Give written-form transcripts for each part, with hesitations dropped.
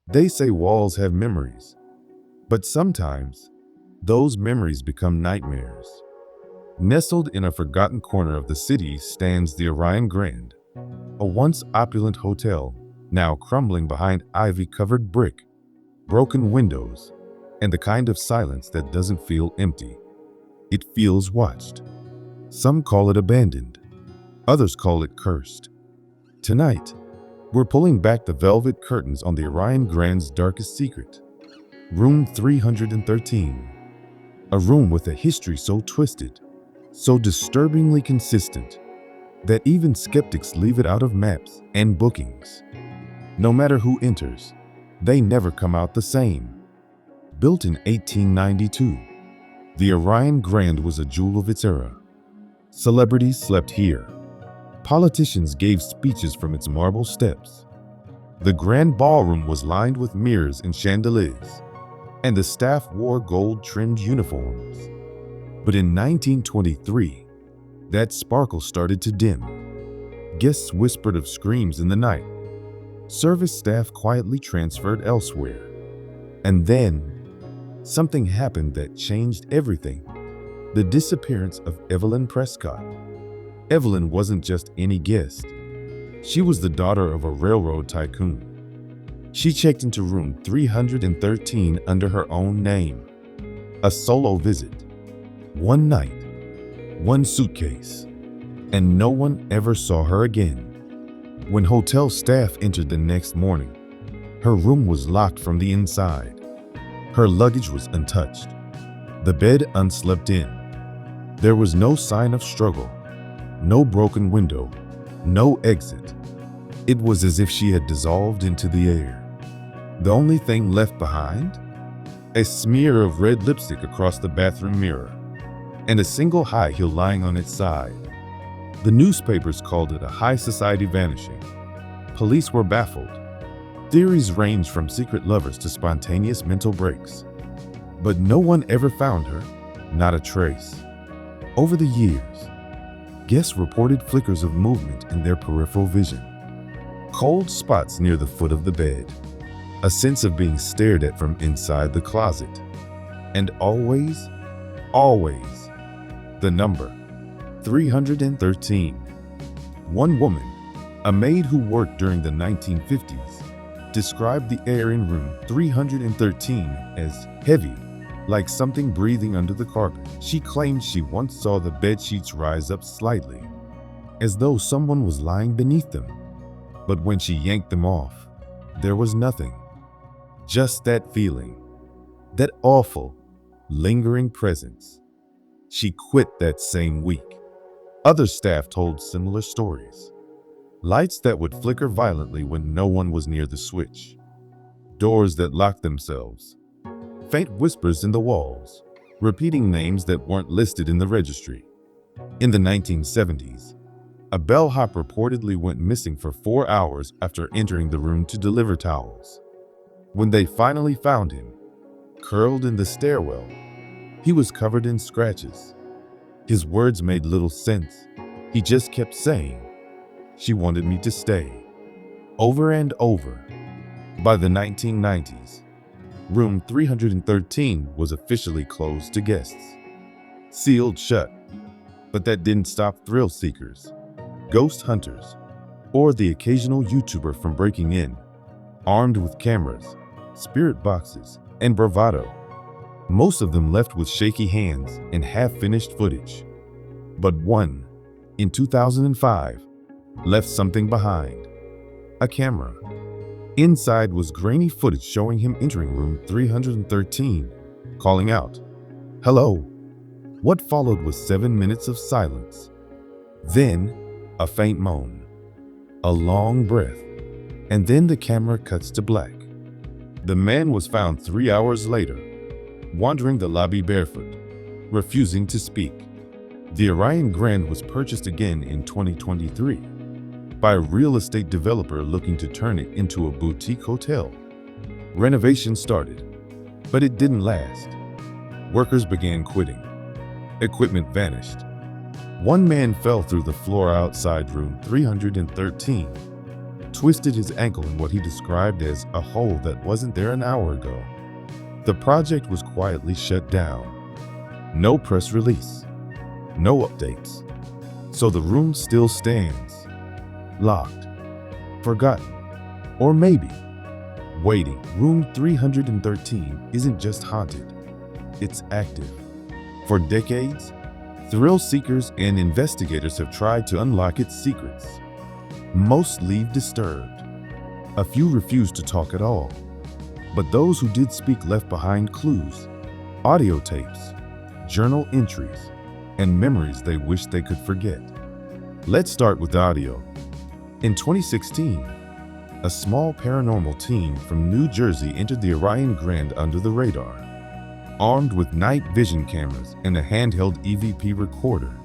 They say walls have memories, but sometimes those memories become nightmares. Nestled in a forgotten corner of the city stands the Orion Grand, a once opulent hotel, now crumbling behind ivy-covered brick, broken windows, and the kind of silence that doesn't feel empty. It feels watched. Some call it abandoned. Others call it cursed. Tonight, we're pulling back the velvet curtains on the Orion Grand's darkest secret. Room 313. A room with a history so twisted, so disturbingly consistent, that even skeptics leave it out of maps and bookings. No matter who enters, they never come out the same. Built in 1892, the Orion Grand was a jewel of its era. Celebrities slept here. Politicians gave speeches from its marble steps. The grand ballroom was lined with mirrors and chandeliers, and the staff wore gold-trimmed uniforms. But in 1923, that sparkle started to dim. Guests whispered of screams in the night. Service staff quietly transferred elsewhere. And then, something happened that changed everything. The disappearance of Evelyn Prescott. Evelyn wasn't just any guest. She was the daughter of a railroad tycoon. She checked into room 313 under her own name. A solo visit. One night, one suitcase, and no one ever saw her again. When hotel staff entered the next morning, her room was locked from the inside. Her luggage was untouched, the bed unslept in. There was no sign of struggle, no broken window, no exit. It was as if she had dissolved into the air. The only thing left behind? A smear of red lipstick across the bathroom mirror, and a single high heel lying on its side. The newspapers called it a high society vanishing. Police were baffled. Theories ranged from secret lovers to spontaneous mental breaks. But no one ever found her, not a trace. Over the years, guests reported flickers of movement in their peripheral vision. Cold spots near the foot of the bed. A sense of being stared at from inside the closet. And always, the number 313. One woman, a maid who worked during the 1950s, described the air in room 313 as heavy, like something breathing under the carpet. She claimed she once saw the bed sheets rise up slightly, as though someone was lying beneath them. But when she yanked them off, there was nothing. Just that feeling, that awful, lingering presence. She quit that same week. Other staff told similar stories. Lights that would flicker violently when no one was near the switch. Doors that locked themselves. Faint whispers in the walls, repeating names that weren't listed in the registry. In the 1970s, a bellhop reportedly went missing for 4 hours after entering the room to deliver towels. When they finally found him, curled in the stairwell, he was covered in scratches. His words made little sense. He just kept saying, "She wanted me to stay," over and over. By the 1990s, room 313 was officially closed to guests. Sealed shut. But that didn't stop thrill seekers, ghost hunters, or the occasional YouTuber from breaking in, armed with cameras, spirit boxes, and bravado. Most of them left with shaky hands and half-finished footage. But one, in 2005, left something behind. A camera. Inside was grainy footage showing him entering room 313, calling out, "Hello." What followed was 7 minutes of silence. Then, a faint moan. A long breath. And then the camera cuts to black. The man was found 3 hours later, wandering the lobby barefoot, refusing to speak. The Orion Grand was purchased again in 2023 by a real estate developer looking to turn it into a boutique hotel. Renovation started, but it didn't last. Workers began quitting. Equipment vanished. One man fell through the floor outside room 313. twisted his ankle in what he described as a hole that wasn't there an hour ago. The project was quietly shut down. No press release. No updates. So the room still stands. Locked. Forgotten. Or maybe waiting. Room 313 isn't just haunted. It's active. For decades, thrill seekers and investigators have tried to unlock its secrets. Most leave disturbed. A few refuse to talk at all. But those who did speak left behind clues, audio tapes, journal entries, and memories they wish they could forget. Let's start with audio. In 2016, a small paranormal team from New Jersey entered the Orion Grand under the radar, armed with night vision cameras and a handheld EVP recorder.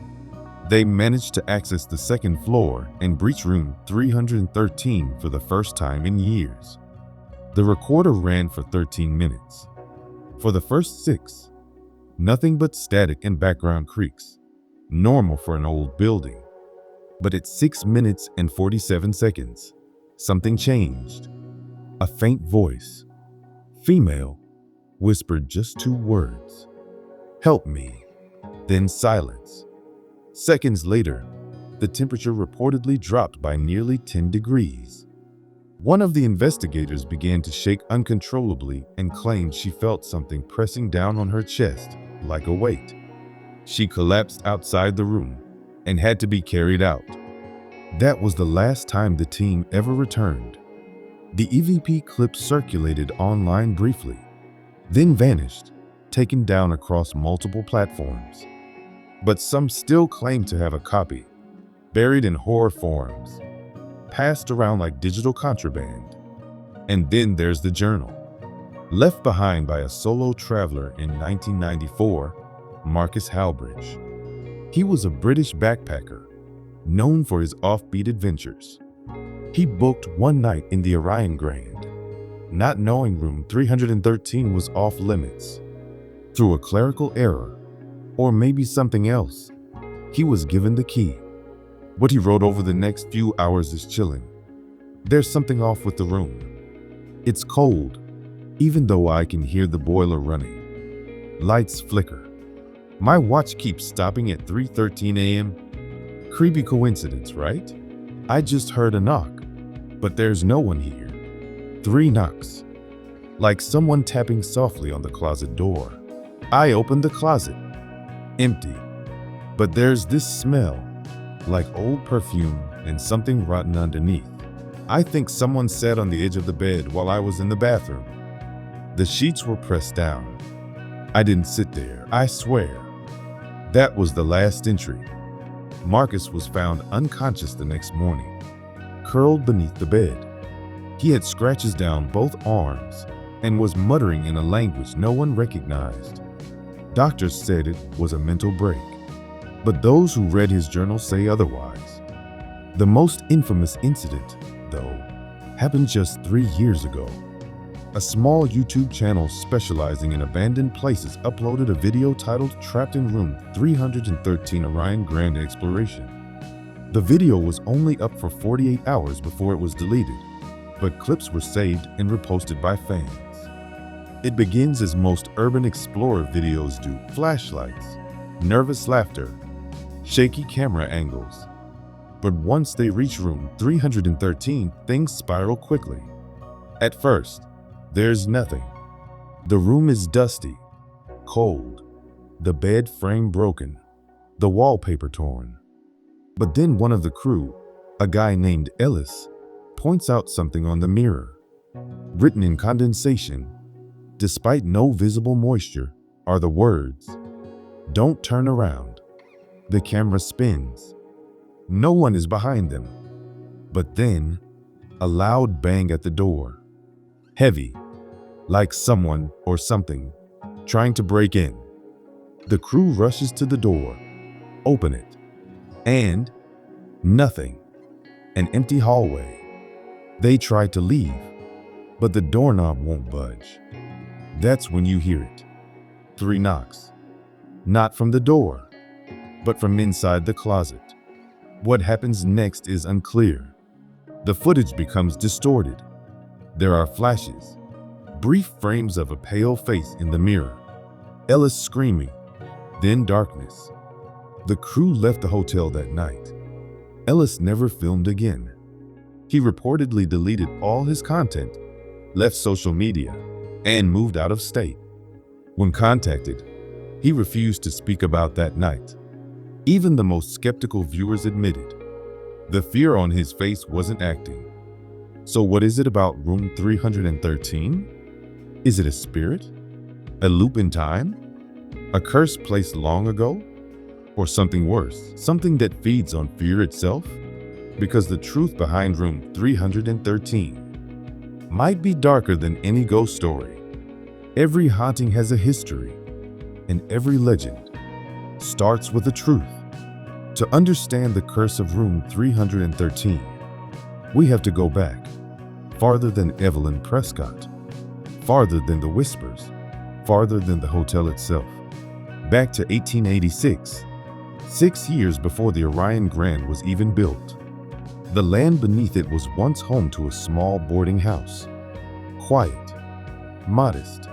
They managed to access the second floor and breach room 313 for the first time in years. The recorder ran for 13 minutes. For the first 6, nothing but static and background creaks, normal for an old building. But at 6 minutes and 47 seconds, something changed. A faint voice, female, whispered just 2 words, "Help me," then silence. Seconds later, the temperature reportedly dropped by nearly 10 degrees. One of the investigators began to shake uncontrollably and claimed she felt something pressing down on her chest, like a weight. She collapsed outside the room and had to be carried out. That was the last time the team ever returned. The EVP clip circulated online briefly, then vanished, taken down across multiple platforms. But some still claim to have a copy, buried in horror forums, passed around like digital contraband. And then there's the journal, left behind by a solo traveler in 1994, Marcus Halbridge. He was a British backpacker, known for his offbeat adventures. He booked one night in the Orion Grand, not knowing room 313 was off limits. Through a clerical error, or maybe something else, he was given the key. What he wrote over the next few hours is chilling. There's something off with the room. It's cold, even though I can hear the boiler running. Lights flicker. My watch keeps stopping at 3:13 a.m. Creepy coincidence, right? I just heard a knock, but there's no one here. 3 knocks, like someone tapping softly on the closet door. I opened the closet. Empty. But there's this smell, like old perfume and something rotten underneath. I think someone sat on the edge of the bed while I was in the bathroom. The sheets were pressed down. I didn't sit there, I swear. That was the last entry. Marcus was found unconscious the next morning, curled beneath the bed. He had scratches down both arms and was muttering in a language no one recognized. Doctors said it was a mental break, but those who read his journal say otherwise. The most infamous incident, though, happened just 3 years ago. A small YouTube channel specializing in abandoned places uploaded a video titled "Trapped in Room 313 Orion Grand Exploration." The video was only up for 48 hours before it was deleted, but clips were saved and reposted by fans. It begins as most urban explorer videos do: flashlights, nervous laughter, shaky camera angles. But once they reach room 313, things spiral quickly. At first, there's nothing. The room is dusty, cold, the bed frame broken, the wallpaper torn. But then one of the crew, a guy named Ellis, points out something on the mirror. Written in condensation, despite no visible moisture, are the words, "Don't turn around." The camera spins. No one is behind them. But then, a loud bang at the door. Heavy, like someone or something trying to break in. The crew rushes to the door, open it, and nothing. An empty hallway. They try to leave, but the doorknob won't budge. That's when you hear it. 3 knocks. Not from the door, but from inside the closet. What happens next is unclear. The footage becomes distorted. There are flashes, brief frames of a pale face in the mirror, Ellis screaming, then darkness. The crew left the hotel that night. Ellis never filmed again. He reportedly deleted all his content, left social media, and moved out of state. When contacted, he refused to speak about that night. Even the most skeptical viewers admitted the fear on his face wasn't acting. So what is it about room 313? Is it a spirit? A loop in time? A curse placed long ago? Or something worse, something that feeds on fear itself? Because the truth behind room 313 might be darker than any ghost story. Every haunting has a history, and every legend starts with a truth. To understand the curse of room 313, we have to go back, farther than Evelyn Prescott, farther than the whispers, farther than the hotel itself, back to 1886, 6 years before the Orion Grand was even built. The land beneath it was once home to a small boarding house. Quiet, modest,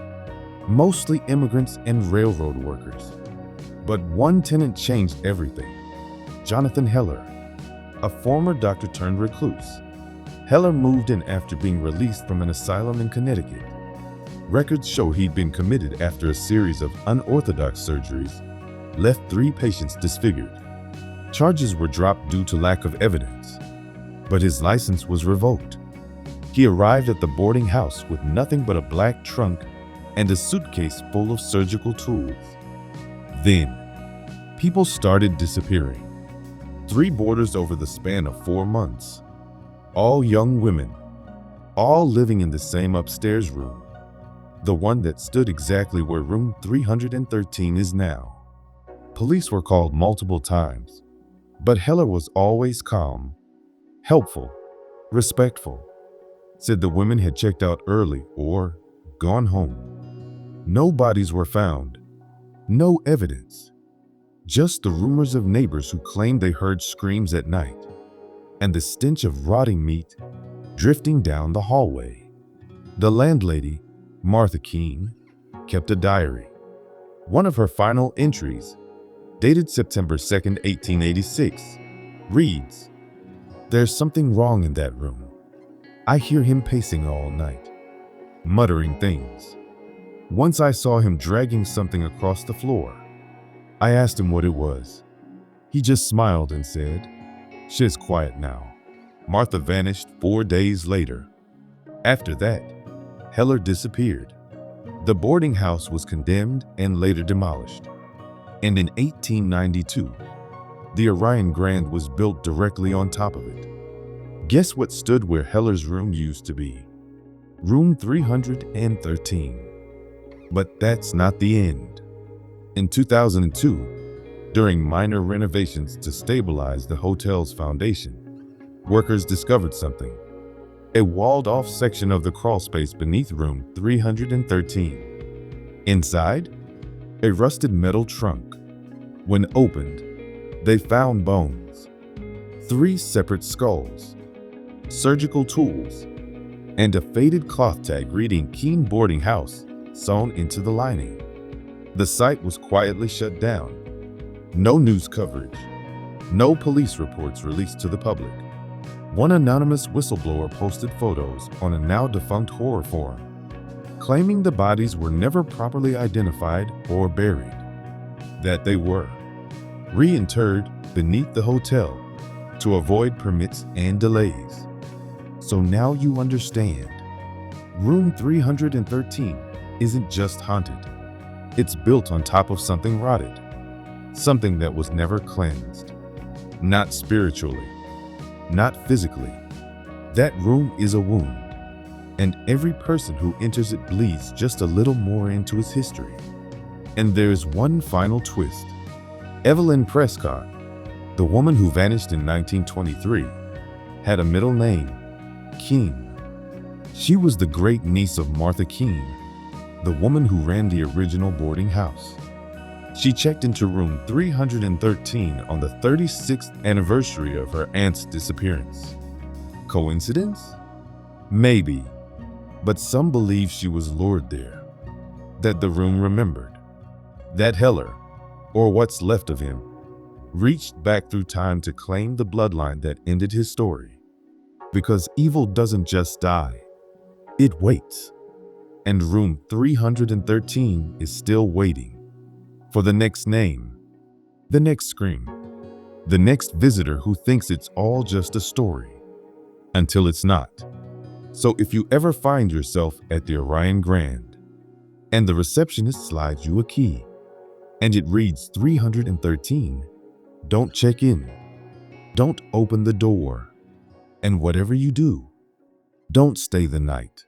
mostly immigrants and railroad workers. But one tenant changed everything. Jonathan Heller, a former doctor turned recluse. Heller moved in after being released from an asylum in Connecticut. Records show he'd been committed after a series of unorthodox surgeries left 3 patients disfigured. Charges were dropped due to lack of evidence, but his license was revoked. He arrived at the boarding house with nothing but a black trunk and a suitcase full of surgical tools. Then, people started disappearing. 3 boarders over the span of 4 months. All young women, all living in the same upstairs room, the one that stood exactly where room 313 is now. Police were called multiple times, but Heller was always calm, helpful, respectful, said the women had checked out early or gone home. No bodies were found, no evidence, just the rumors of neighbors who claimed they heard screams at night and the stench of rotting meat drifting down the hallway. The landlady, Martha Keene, kept a diary. One of her final entries, dated September 2nd, 1886, reads, "There's something wrong in that room. I hear him pacing all night, muttering things. Once I saw him dragging something across the floor. I asked him what it was. He just smiled and said, 'Shit's quiet now.'" Martha vanished 4 days later. After that, Heller disappeared. The boarding house was condemned and later demolished. And in 1892, the Orion Grand was built directly on top of it. Guess what stood where Heller's room used to be? Room 313. But that's not the end. In 2002, during minor renovations to stabilize the hotel's foundation, workers discovered something. A walled-off section of the crawlspace beneath room 313. Inside, a rusted metal trunk. When opened, they found bones, 3 separate skulls, surgical tools, and a faded cloth tag reading Keene Boarding House sewn into the lining. The site was quietly shut down. No news coverage, no police reports released to the public. One anonymous whistleblower posted photos on a now-defunct horror forum, claiming the bodies were never properly identified or buried, that they were reinterred beneath the hotel to avoid permits and delays. So now you understand. Room 313 isn't just haunted. It's built on top of something rotted, something that was never cleansed. Not spiritually, not physically. That room is a wound, and every person who enters it bleeds just a little more into its history. And there's one final twist. Evelyn Prescott, the woman who vanished in 1923, had a middle name, Keene. She was the great niece of Martha Keene, the woman who ran the original boarding house. She checked into room 313 on the 36th anniversary of her aunt's disappearance. Coincidence? Maybe, but some believe she was lured there, that the room remembered, that Heller, or what's left of him, reached back through time to claim the bloodline that ended his story. Because evil doesn't just die, it waits. And room 313 is still waiting for the next name, the next scream, the next visitor who thinks it's all just a story, until it's not. So if you ever find yourself at the Orion Grand and the receptionist slides you a key and it reads 313, don't check in, don't open the door, and whatever you do, don't stay the night.